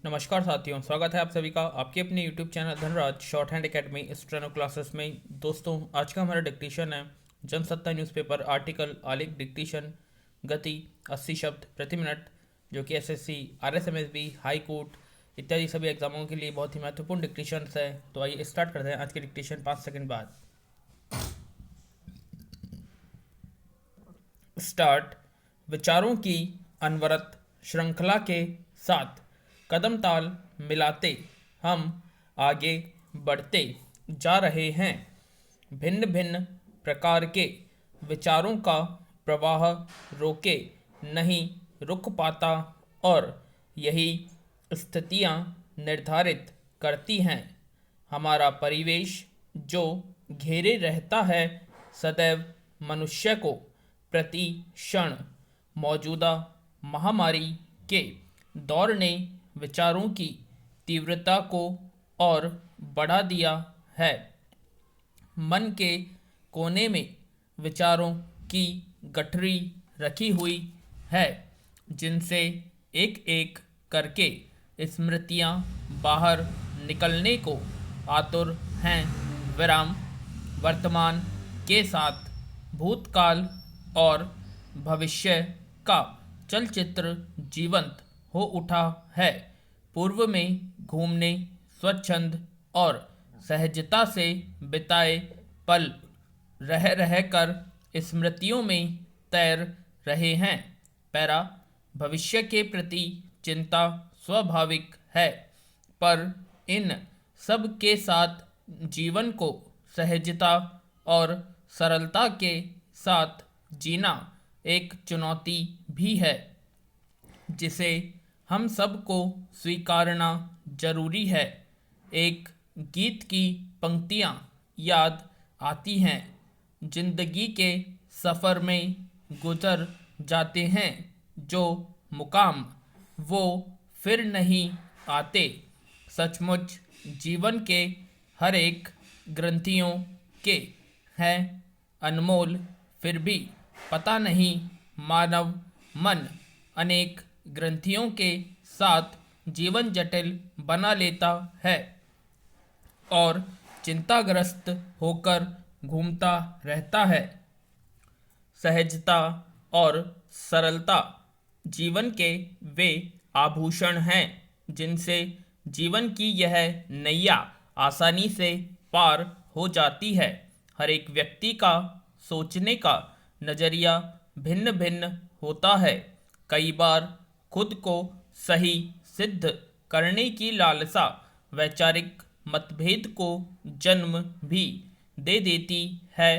नमस्कार साथियों, स्वागत है आप सभी का आपके अपने YouTube channel Dhanraj short hand academy steno classes में। दोस्तों, आज का हमारा डिक्टेशन है जनसत्ता न्यूज़पेपर आर्टिकल आलेख डिक्टेशन गति 80 शब्द प्रति मिनट, जो कि एसएससी, आरएसएमएसबी, हाई कोर्ट इत्यादि सभी एग्जामों के लिए बहुत ही महत्वपूर्ण डिक्टेशन है। तो आइए स्टार्ट करते हैं आज के डिक्टेशन 5 सेकंड बाद। स्टार्ट। विचारों की अनवरत श्रृंखला के साथ कदम ताल मिलाते हम आगे बढ़ते जा रहे हैं। भिन्न भिन्न प्रकार के विचारों का प्रवाह रोके नहीं रुक पाता और यही स्थितियां निर्धारित करती हैं हमारा परिवेश, जो घेरे रहता है सदैव मनुष्य को। प्रति क्षण मौजूदा महामारी के दौर ने विचारों की तीव्रता को और बढ़ा दिया है। मन के कोने में विचारों की गठरी रखी हुई है, जिनसे एक एक करके स्मृतियां बाहर निकलने को आतुर हैं। विराम। वर्तमान के साथ भूतकाल और भविष्य का चलचित्र जीवंत हो उठा है। पूर्व में घूमने स्वच्छंद और सहजता से बिताए पल रह रह कर स्मृतियों में तैर रहे हैं। पैरा। भविष्य के प्रति चिंता स्वाभाविक है, पर इन सब के साथ जीवन को सहजता और सरलता के साथ जीना एक चुनौती भी है, जिसे हम सबको स्वीकारना जरूरी है। एक गीत की पंक्तियाँ याद आती हैं। जिंदगी के सफ़र में गुजर जाते हैं जो मुकाम, वो फिर नहीं आते। सचमुच जीवन के हर एक ग्रंथियों के हैं अनमोल, फिर भी पता नहीं मानव मन अनेक ग्रंथियों के साथ जीवन जटिल बना लेता है और चिंताग्रस्त होकर घूमता रहता है। सहजता और सरलता जीवन के वे आभूषण हैं जिनसे जीवन की यह नैया आसानी से पार हो जाती है। हर एक व्यक्ति का सोचने का नज़रिया भिन्न भिन्न होता है। कई बार खुद को सही सिद्ध करने की लालसा वैचारिक मतभेद को जन्म भी दे देती है।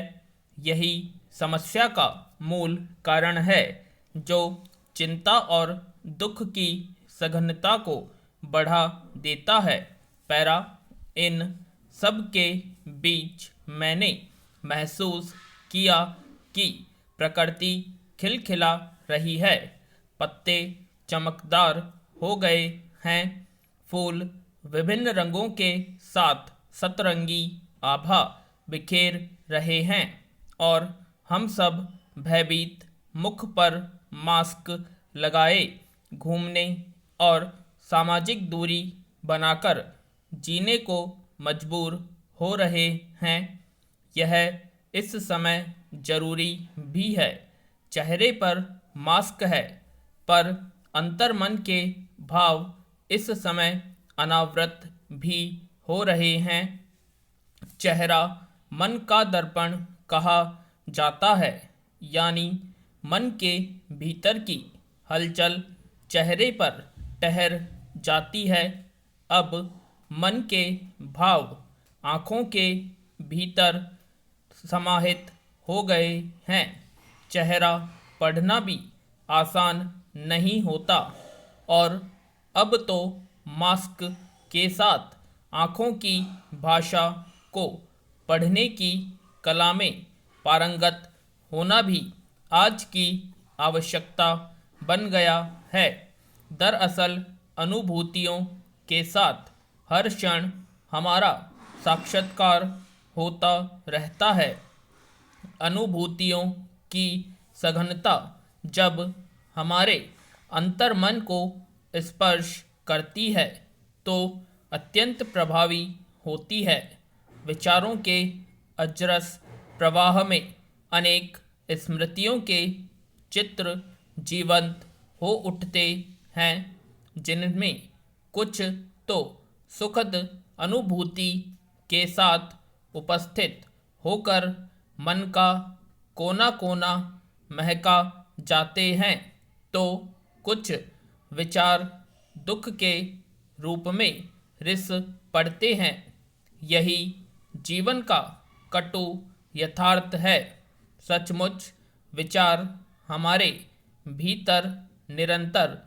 यही समस्या का मूल कारण है, जो चिंता और दुख की सघनता को बढ़ा देता है। पैरा। इन सब के बीच मैंने महसूस किया कि प्रकृति खिलखिला रही है। पत्ते चमकदार हो गए हैं, फूल विभिन्न रंगों के साथ सतरंगी आभा बिखेर रहे हैं और हम सब भयभीत मुख पर मास्क लगाए घूमने और सामाजिक दूरी बनाकर जीने को मजबूर हो रहे हैं। यह इस समय जरूरी भी है। चेहरे पर मास्क है, पर अंतर्मन के भाव इस समय अनावृत भी हो रहे हैं। चेहरा मन का दर्पण कहा जाता है, यानी मन के भीतर की हलचल चेहरे पर ठहर जाती है। अब मन के भाव आँखों के भीतर समाहित हो गए हैं। चेहरा पढ़ना भी आसान नहीं होता और अब तो मास्क के साथ आँखों की भाषा को पढ़ने की कला में पारंगत होना भी आज की आवश्यकता बन गया है। दरअसल अनुभूतियों के साथ हर क्षण हमारा साक्षात्कार होता रहता है। अनुभूतियों की सघनता जब हमारे अंतर्मन को स्पर्श करती है तो अत्यंत प्रभावी होती है। विचारों के अजरस प्रवाह में अनेक स्मृतियों के चित्र जीवंत हो उठते हैं, जिनमें कुछ तो सुखद अनुभूति के साथ उपस्थित होकर मन का कोना कोना महका जाते हैं, तो कुछ विचार दुख के रूप में रिस पड़ते हैं। यही जीवन का कटु यथार्थ है। सचमुच विचार हमारे भीतर निरंतर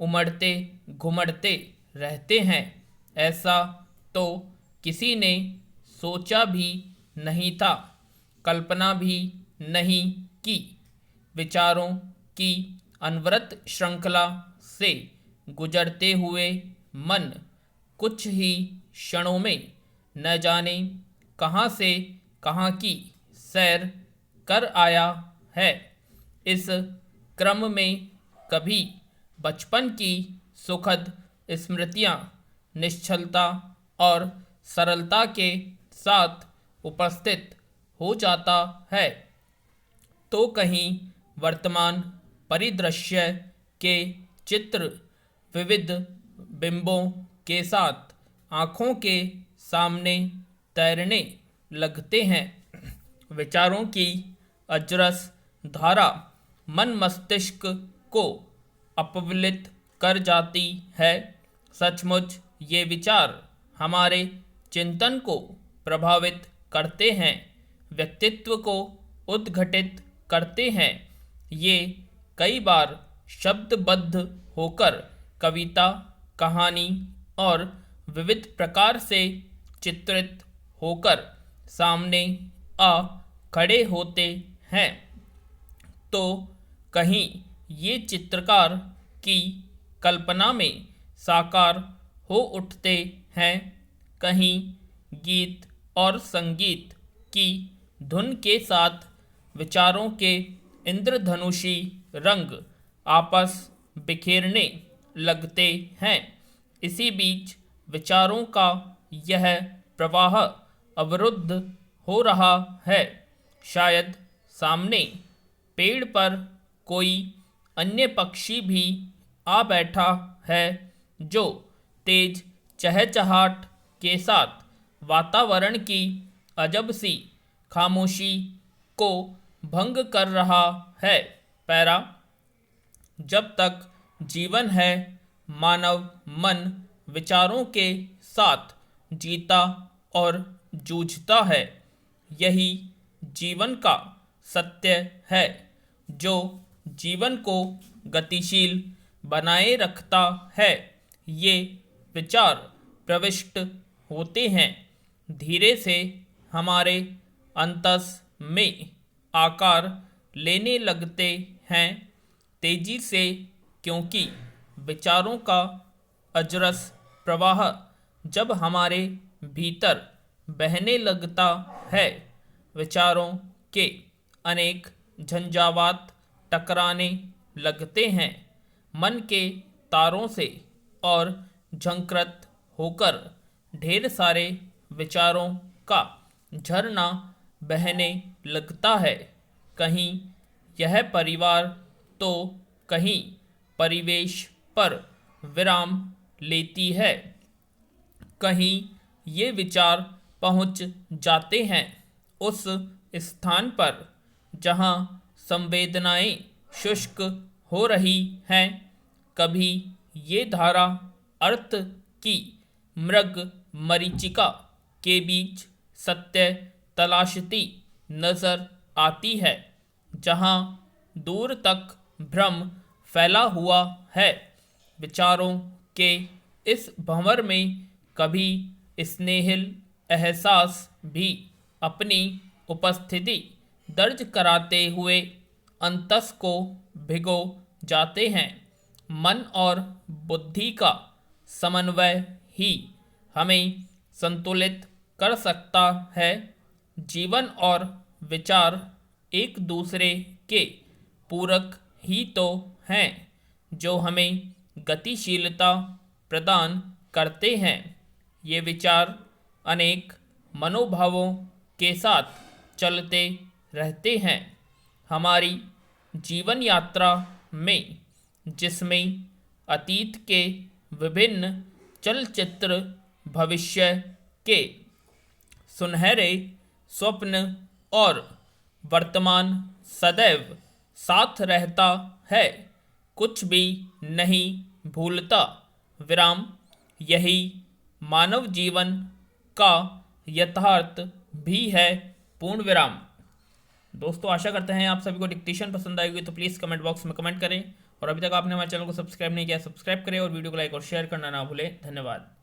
उमड़ते घुमड़ते रहते हैं, ऐसा तो किसी ने सोचा भी नहीं था, कल्पना भी नहीं की। विचारों की अनवरत श्रृंखला से गुजरते हुए मन कुछ ही क्षणों में न जाने कहाँ से कहाँ की सैर कर आया है। इस क्रम में कभी बचपन की सुखद स्मृतियाँ निश्चलता और सरलता के साथ उपस्थित हो जाता है, तो कहीं वर्तमान परिदृश्य के चित्र विविध बिंबों के साथ आँखों के सामने तैरने लगते हैं। विचारों की अजरस धारा मन मस्तिष्क को अपविलित कर जाती है। सचमुच ये विचार हमारे चिंतन को प्रभावित करते हैं, व्यक्तित्व को उद्घटित करते हैं। ये कई बार शब्दबद्ध होकर कविता, कहानी और विविध प्रकार से चित्रित होकर सामने आ खड़े होते हैं, तो कहीं ये चित्रकार की कल्पना में साकार हो उठते हैं, कहीं गीत और संगीत की धुन के साथ विचारों के इंद्रधनुषी रंग आपस बिखेरने लगते हैं। इसी बीच विचारों का यह प्रवाह अवरुद्ध हो रहा है। शायद सामने पेड़ पर कोई अन्य पक्षी भी आ बैठा है, जो तेज चहचहाट के साथ वातावरण की अजब सी खामोशी को भंग कर रहा है। पैरा, जब तक जीवन है, मानव मन विचारों के साथ जीता और जूझता है। यही जीवन का सत्य है, जो जीवन को गतिशील बनाए रखता है। ये विचार प्रविष्ट होते हैं, धीरे से हमारे अंतस में आकार लेने लगते हैं, तेजी से, क्योंकि विचारों का अजरस प्रवाह जब हमारे भीतर बहने लगता है, विचारों के अनेक झंझावात टकराने लगते हैं, मन के तारों से, और झंकृत होकर ढेर सारे विचारों का झरना बहने लगता है। कहीं यह परिवार तो कहीं परिवेश पर विराम लेती है, कहीं ये विचार पहुंच जाते हैं उस स्थान पर जहां संवेदनाएं शुष्क हो रही हैं। कभी ये धारा अर्थ की मृग मरीचिका के बीच सत्य तलाशती नजर आती है, जहां दूर तक भ्रम फैला हुआ है। विचारों के इस भंवर में कभी स्नेहिल एहसास भी अपनी उपस्थिति दर्ज कराते हुए अंतस को भिगो जाते हैं। मन और बुद्धि का समन्वय ही हमें संतुलित कर सकता है। जीवन और विचार एक दूसरे के पूरक ही तो हैं, जो हमें गतिशीलता प्रदान करते हैं। ये विचार अनेक मनोभावों के साथ चलते रहते हैं हमारी जीवन यात्रा में, जिसमें अतीत के विभिन्न चलचित्र भविष्य के सुनहरे स्वप्न और वर्तमान सदैव साथ रहता है, कुछ भी नहीं भूलता। विराम। यही मानव जीवन का यथार्थ भी है। पूर्ण विराम। दोस्तों, आशा करते हैं आप सभी को डिक्टेशन पसंद आएगी, तो प्लीज़ कमेंट बॉक्स में कमेंट करें और अभी तक आपने हमारे चैनल को सब्सक्राइब नहीं किया, सब्सक्राइब करें और वीडियो को लाइक और शेयर करना ना भूलें। धन्यवाद।